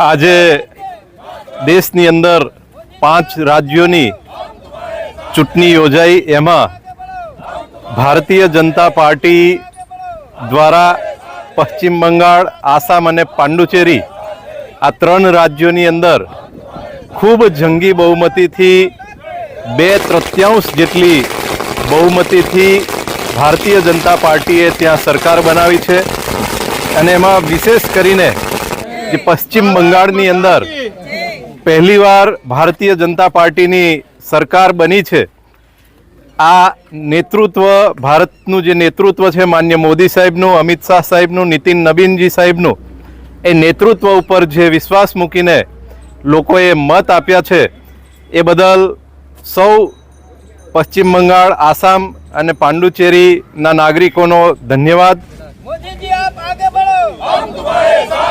આજે દેશની અંદર 5 રાજ્યોની ચૂંટણી યોજાઈ, એમાં ભારતીય જનતા પાર્ટી દ્વારા પશ્ચિમ બંગાળ, આસામ અને પાંડુચેરી આ 3 રાજ્યોની અંદર ખૂબ જંગી બહુમતીથી 2/3 જેટલી બહુમતીથી ભારતીય જનતા પાર્ટીએ ત્યાં સરકાર બનાવી છે। અને એમાં વિશેષ કરીને જે પશ્ચિમ બંગાળની અંદર પહેલીવાર ભારતીય જનતા પાર્ટીની સરકાર બની છે। આ નેતૃત્વ, ભારતનું જે નેતૃત્વ છે માન્ય મોદી સાહેબનું, અમિત શાહ સાહેબનું, નીતિન નબીનજી સાહેબનું, એ નેતૃત્વ ઉપર જે વિશ્વાસ મૂકીને લોકોએ મત આપ્યા છે, એ બદલ સૌ પશ્ચિમ બંગાળ, આસામ અને પાંડુચેરીના નાગરિકોનો ધન્યવાદ। मोदी जी आप आगे बढ़ो, हम तुम्हारे साथ